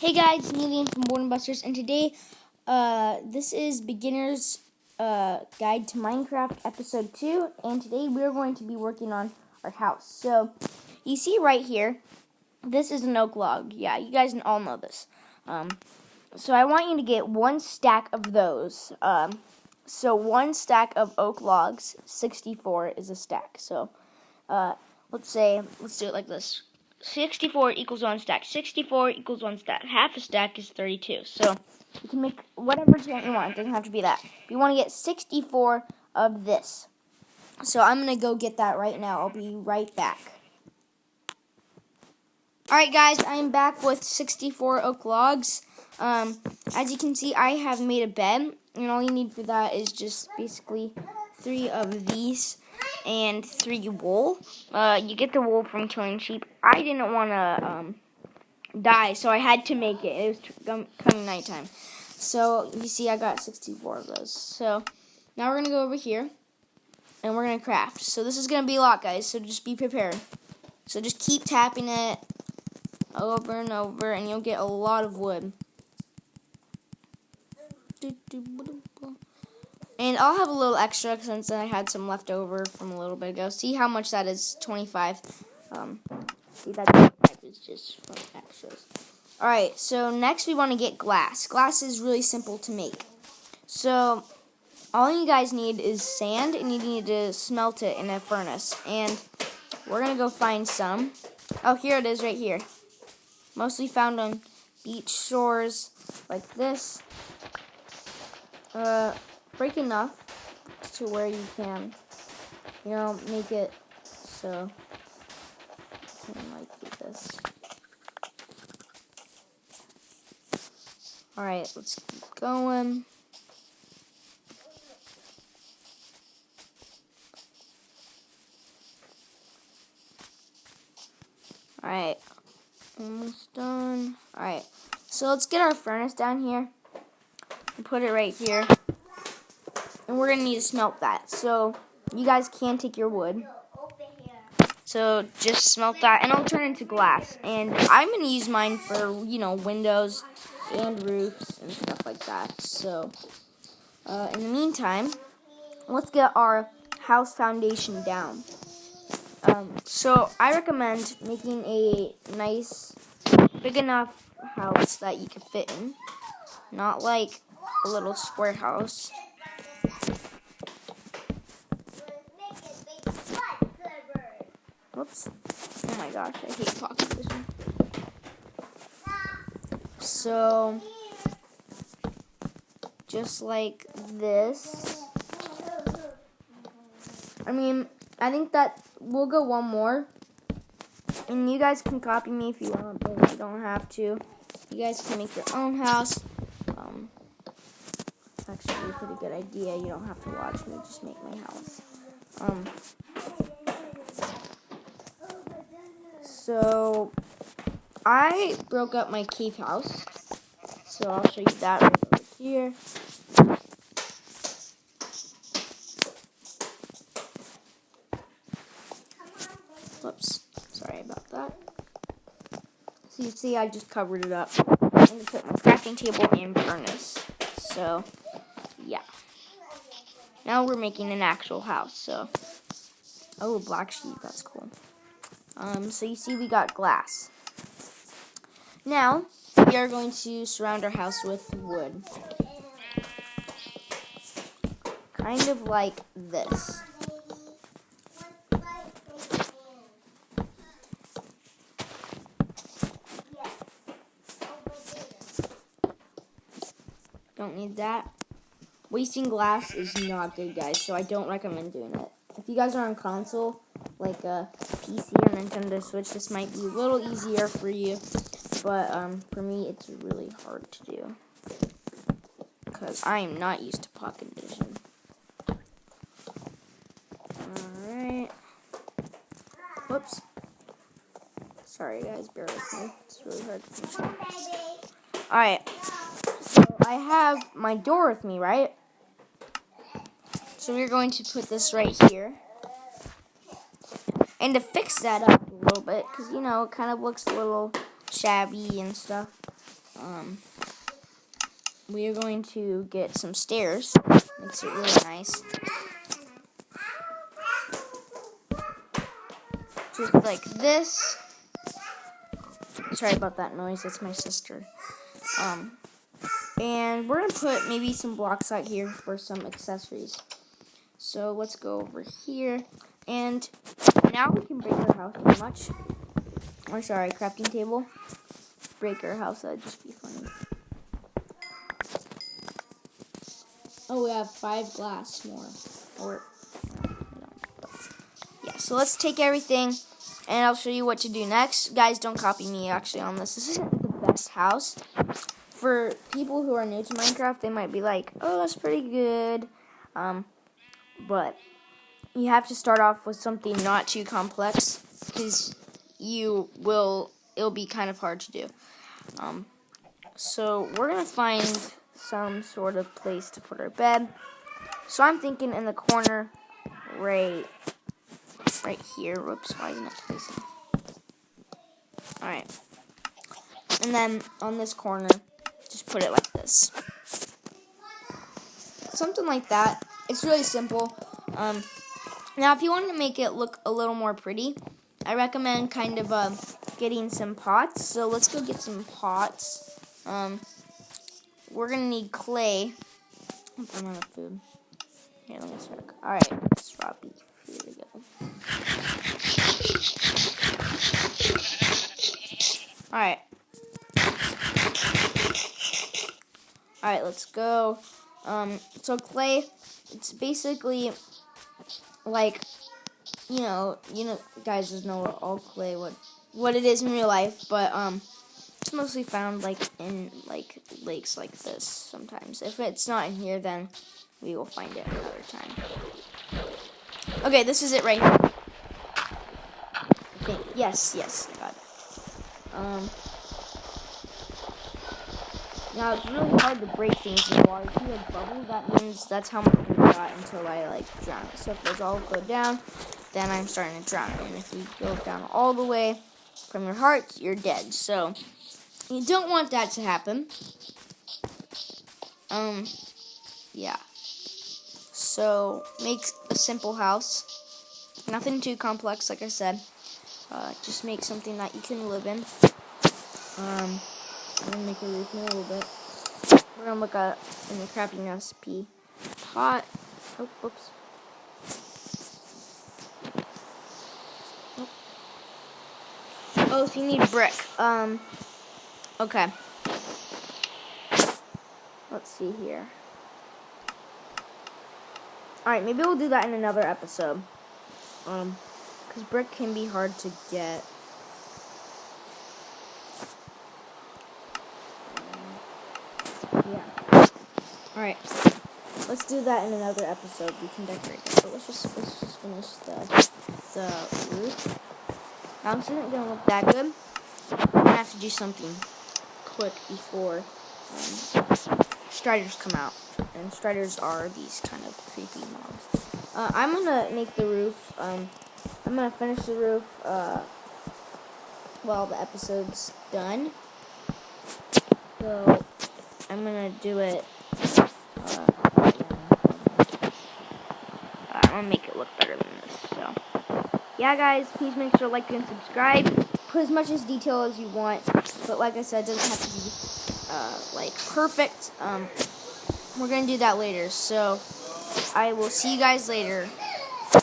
Hey guys, Neelian from Boredom Busters, and today, this is Beginner's Guide to Minecraft Episode 2, and today we're going to be working on our house. So, you see right here, this is an oak log. Yeah, you guys all know this. So I want you to get one stack of those. So one stack of oak logs, 64 is a stack. So, let's do it like this. 64 equals one stack. 64 equals one stack. Half a stack is 32. So you can make whatever giant you want. It doesn't have to be that. You want to get 64 of this. So I'm going to go get that right now. I'll be right back. Alright guys, I'm back with 64 oak logs. As you can see, I have made a bed. And all you need for that is just basically 3 of these and 3 wool. You get the wool from killing sheep. I didn't want to die, so I had to make it. It was coming nighttime. So, you see, I got 64 of those. So, now we're going to go over here, and we're going to craft. So, this is going to be a lot, guys, so just be prepared. So, just keep tapping it over and over, and you'll get a lot of wood. And I'll have a little extra since I had some left over from a little bit ago. See how much that is? 25. See that 25 is just from extras. Alright, so next we want to get glass. Glass is really simple to make. So all you guys need is sand, and you need to smelt it in a furnace. And we're going to go find some. Oh, here it is right here. Mostly found on beach shores like this. Break enough to where you can, make it so you can, do this. Alright, let's keep going. Alright, almost done. Alright, so let's get our furnace down here and put it right here. And we're going to need to smelt that. So, you guys can take your wood. So, just smelt that, and it'll turn into glass. And I'm going to use mine for, windows and roofs and stuff like that. So, in the meantime, let's get our house foundation down. So, I recommend making a nice, big enough house that you can fit in. Not like a little square house. Whoops. Oh my gosh, I hate pocket vision. So, just like this. I think that we'll go one more. And you guys can copy me if you want, but you don't have to. You guys can make your own house. It's actually a pretty good idea. You don't have to watch me just make my house. So, I broke up my cave house. So, I'll show you that right over here. Whoops. Sorry about that. So, you see, I just covered it up. I'm going to put my crafting table and furnace. So, yeah. Now we're making an actual house. So, oh, black sheep. That's cool. So you see we got glass. Now, we are going to surround our house with wood. Kind of like this. Don't need that. Wasting glass is not good, guys, so I don't recommend doing it. If you guys are on console, like a PC or Nintendo Switch, this might be a little easier for you. But for me, it's really hard to do. Because I am not used to pocket vision. Alright. Whoops. Sorry, guys, bear with me. It's really hard to control. Alright. So I have my door with me, right? So we're going to put this right here. And to fix that up a little bit, because, it kind of looks a little shabby and stuff. we are going to get some stairs. Makes it really nice. Just like this. Sorry about that noise. That's my sister. And we're going to put maybe some blocks out here for some accessories. So let's go over here. And now we can break our house pretty much. Or sorry, crafting table. Break our house. That'd just be funny. Oh, we have 5 glass more. Or, yeah, so let's take everything. And I'll show you what to do next. Guys, don't copy me actually on this. This isn't the best house. For people who are new to Minecraft, they might be like, oh, that's pretty good. But you have to start off with something not too complex, because it'll be kind of hard to do. So we're going to find some sort of place to put our bed. So I'm thinking in the corner right here. Whoops, why isn't it placing? Alright. And then on this corner, just put it like this. Something like that. It's really simple. Now, if you want to make it look a little more pretty, I recommend kind of getting some pots. So let's go get some pots. We're going to need clay. I'm out of food. Here, let me check. Alright, let's drop beef. Here we go. Alright. Alright, let's go. So clay, it's basically like, you know, guys just know all clay, what it is in real life, but, it's mostly found, like, in, like, lakes like this sometimes. If it's not in here, then we will find it another time. Okay, this is it right here. Okay, yes, I got it. Now, it's really hard to break things in water. If you have bubbles, that means that's how much we got until I, like, drown it. So if those all go down, then I'm starting to drown it. And if you go down all the way from your heart, you're dead. So you don't want that to happen. Yeah. So make a simple house. Nothing too complex, like I said. Just make something that you can live in. I'm gonna make a roof in a little bit. We're gonna look at in the crafting recipe pot. Oh, whoops. Oh, so you need brick. Okay. Let's see here. Alright, maybe we'll do that in another episode. Because brick can be hard to get. Yeah. Alright. Let's do that in another episode. We can decorate it. But let's just finish the roof. Now, this isn't going to look that good. I'm going to have to do something quick before striders come out. And striders are these kind of creepy mobs. I'm going to make the roof. I'm going to finish the roof while the episode's done. So, I'm going to do it. I'm going to make it look better than this. So, yeah, guys, please make sure to like and subscribe. Put as much as detail as you want. But like I said, it doesn't have to be like perfect. We're going to do that later. So, I will see you guys later. Bye.